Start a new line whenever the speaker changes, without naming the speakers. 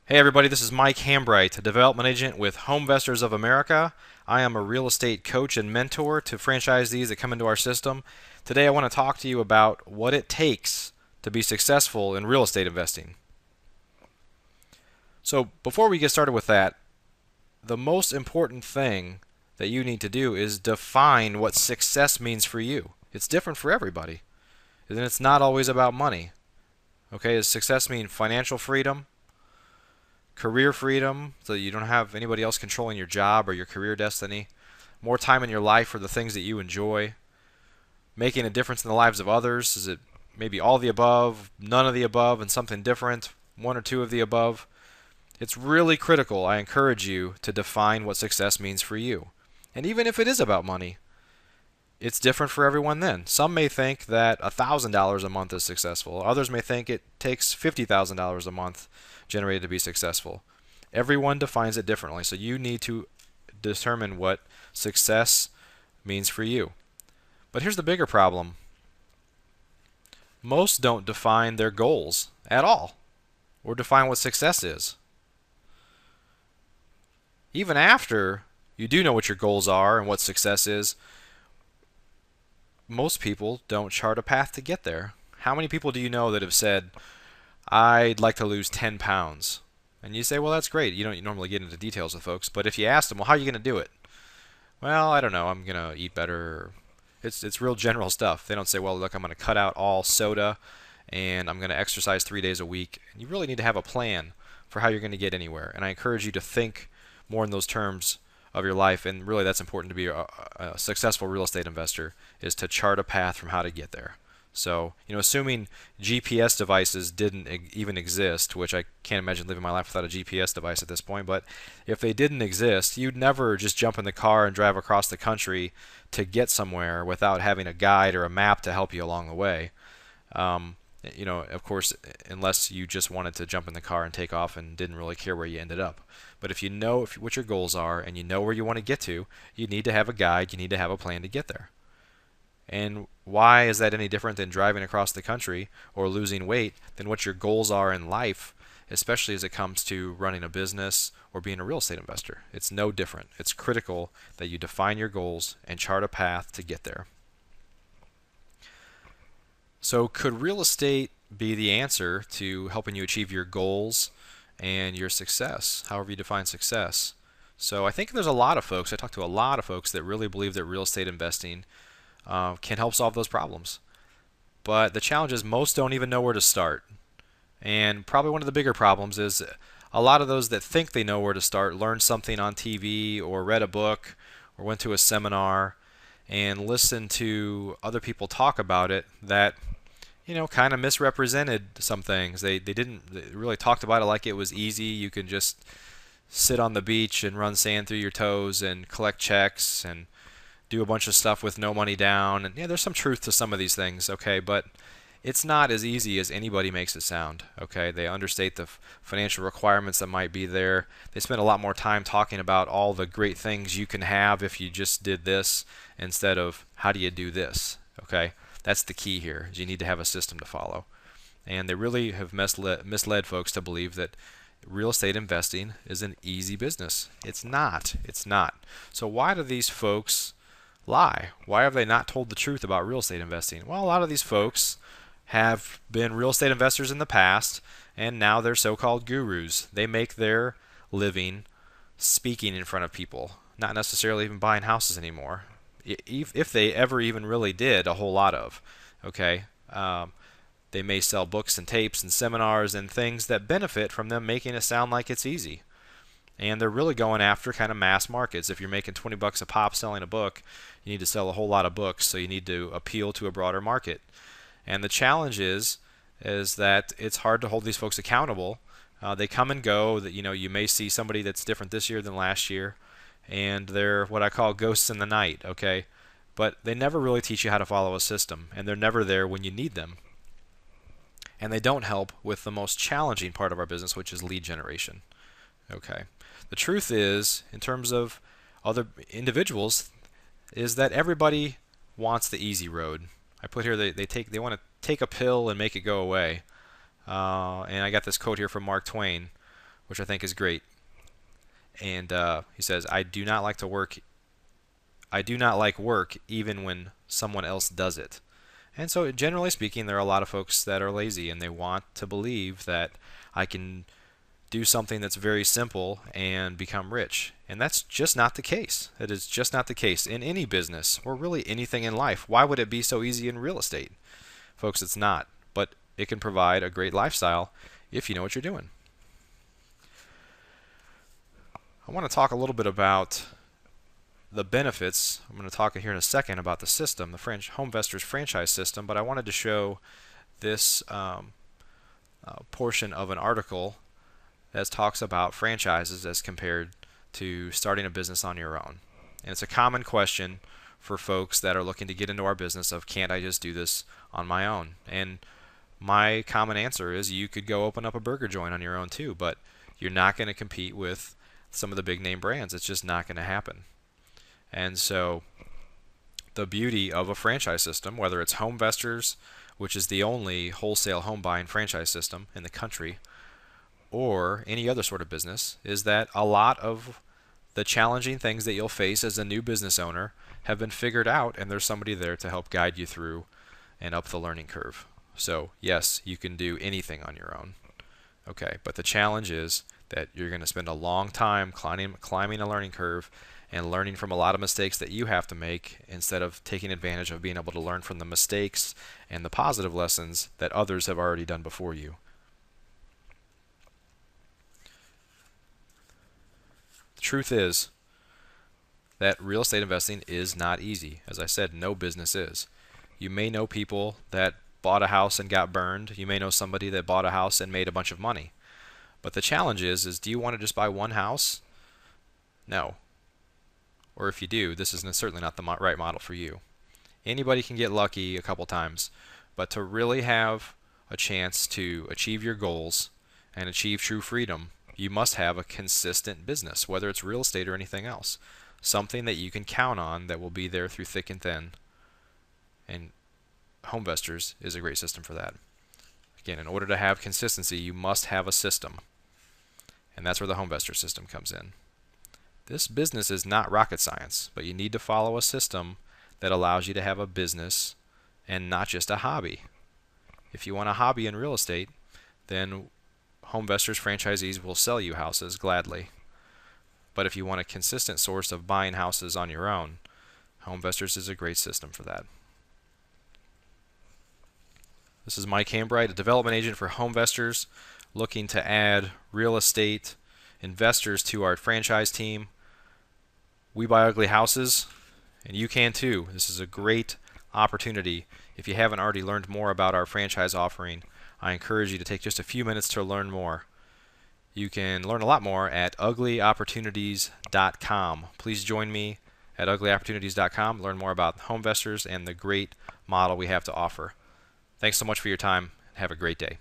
Hey everybody, this is Mike Hambright, a development agent with Homevestors of America. I am a real estate coach and mentor to franchisees that come into our system. Today I want to talk to you about what it takes to be successful in real estate investing. So before we get started with that, the most important thing that you need to do is define what success means for you. It's different for everybody, and it's not always about money. Okay, does success mean financial freedom? Career freedom, so you don't have anybody else controlling your job or your career destiny, more time in your life for the things that you enjoy, making a difference in the lives of others? Is it maybe all the above, none of the above, and something different, one or two of the above? It's really critical. I encourage you to define what success means for you. And even if it is about money, it's different for everyone then. Some may think that $1,000 a month is successful. Others may think it takes $50,000 a month generated to be successful. Everyone defines it differently, so you need to determine what success means for you. But here's the bigger problem. Most don't define their goals at all or define what success is. Even after you do know what your goals are and what success is, most people don't chart a path to get there. How many people do you know that have said, I'd like to lose 10 pounds? And you say, well, that's great. You don't normally get into details with folks. But if you ask them, well, how are you going to do it? Well, I don't know. I'm going to eat better. It's real general stuff. They don't say, well, look, I'm going to cut out all soda and I'm going to exercise 3 days a week. And you really need to have a plan for how you're going to get anywhere. And I encourage you to think more in those terms of your life. And really, that's important to be a successful real estate investor, is to chart a path from how to get there. So, assuming GPS devices didn't even exist, which I can't imagine living my life without a GPS device at this point, but if they didn't exist, you'd never just jump in the car and drive across the country to get somewhere without having a guide or a map to help you along the way. Um, of course, unless you just wanted to jump in the car and take off and didn't really care where you ended up. But if you know what your goals are and you know where you want to get to, you need to have a guide, you need to have a plan to get there. And why is that any different than driving across the country or losing weight than what your goals are in life, especially as it comes to running a business or being a real estate investor? It's no different. It's critical that you define your goals and chart a path to get there. So, could real estate be the answer to helping you achieve your goals and your success, however you define success? So, I think there's a lot of folks, I talk to a lot of folks that really believe that real estate investing can help solve those problems. But the challenge is most don't even know where to start. And probably one of the bigger problems is a lot of those that think they know where to start learned something on TV or read a book or went to a seminar and listened to other people talk about it that kind of misrepresented some things. They really talked about it like it was easy. You can just sit on the beach and run sand through your toes and collect checks and do a bunch of stuff with no money down. And yeah, there's some truth to some of these things, okay, but it's not as easy as anybody makes it sound, okay? They understate the financial requirements that might be there. They spend a lot more time talking about all the great things you can have if you just did this instead of how do you do this, okay? That's the key here, is you need to have a system to follow. And they really have misled folks to believe that real estate investing is an easy business. It's not. It's not. So why do these folks lie? Why have they not told the truth about real estate investing? Well, a lot of these folks have been real estate investors in the past, and now they're so-called gurus. They make their living speaking in front of people, not necessarily even buying houses anymore. If they ever even really did a whole lot of, okay? They may sell books and tapes and seminars and things that benefit from them making it sound like it's easy. And they're really going after kind of mass markets. If you're making 20 bucks a pop selling a book, you need to sell a whole lot of books, so you need to appeal to a broader market. And the challenge is that it's hard to hold these folks accountable. They come and go. That you may see somebody that's different this year than last year, and they're what I call ghosts in the night. Okay, but they never really teach you how to follow a system, and they're never there when you need them. And they don't help with the most challenging part of our business, which is lead generation. Okay, the truth is, in terms of other individuals, is that everybody wants the easy road. I put here they want to take a pill and make it go away. And I got this quote here from Mark Twain. which I think is great. And he says, I do not like to work. I do not like work even when someone else does it. And so, generally speaking, there are a lot of folks that are lazy and they want to believe that I can do something that's very simple and become rich. And that's just not the case. It is just not the case in any business or really anything in life. Why would it be so easy in real estate? Folks, it's not. But it can provide a great lifestyle if you know what you're doing. I want to talk a little bit about the benefits. I'm going to talk here in a second about the system, the HomeVestors franchise system, but I wanted to show this portion of an article that talks about franchises as compared to starting a business on your own. And it's a common question for folks that are looking to get into our business of, can't I just do this on my own? And my common answer is, you could go open up a burger joint on your own too, but you're not going to compete with some of the big name brands. It's just not going to happen. And so the beauty of a franchise system, whether it's HomeVestors, which is the only wholesale home buying franchise system in the country, or any other sort of business, is that a lot of the challenging things that you'll face as a new business owner have been figured out, and there's somebody there to help guide you through and up the learning curve. So yes, you can do anything on your own. Okay, but the challenge is that you're going to spend a long time climbing a learning curve and learning from a lot of mistakes that you have to make, instead of taking advantage of being able to learn from the mistakes and the positive lessons that others have already done before you. The truth is that real estate investing is not easy. As I said, no business is. You may know people that bought a house and got burned. You may know somebody that bought a house and made a bunch of money. But the challenge is do you want to just buy one house? No. Or if you do, this is certainly not the right model for you. Anybody can get lucky a couple times, but to really have a chance to achieve your goals and achieve true freedom, you must have a consistent business, whether it's real estate or anything else. Something that you can count on that will be there through thick and thin. And HomeVestors is a great system for that. Again, in order to have consistency, you must have a system. And that's where the HomeVestor system comes in. This business is not rocket science, but you need to follow a system that allows you to have a business and not just a hobby. If you want a hobby in real estate, then HomeVestors franchisees will sell you houses gladly. But if you want a consistent source of buying houses on your own, HomeVestors is a great system for that. This is Mike Hambright, a development agent for HomeVestors, looking to add real estate investors to our franchise team. We buy ugly houses, and you can too. This is a great opportunity. If you haven't already learned more about our franchise offering, I encourage you to take just a few minutes to learn more. You can learn a lot more at uglyopportunities.com. Please join me at uglyopportunities.com. Learn more about HomeVestors and the great model we have to offer. Thanks so much for your time. Have a great day.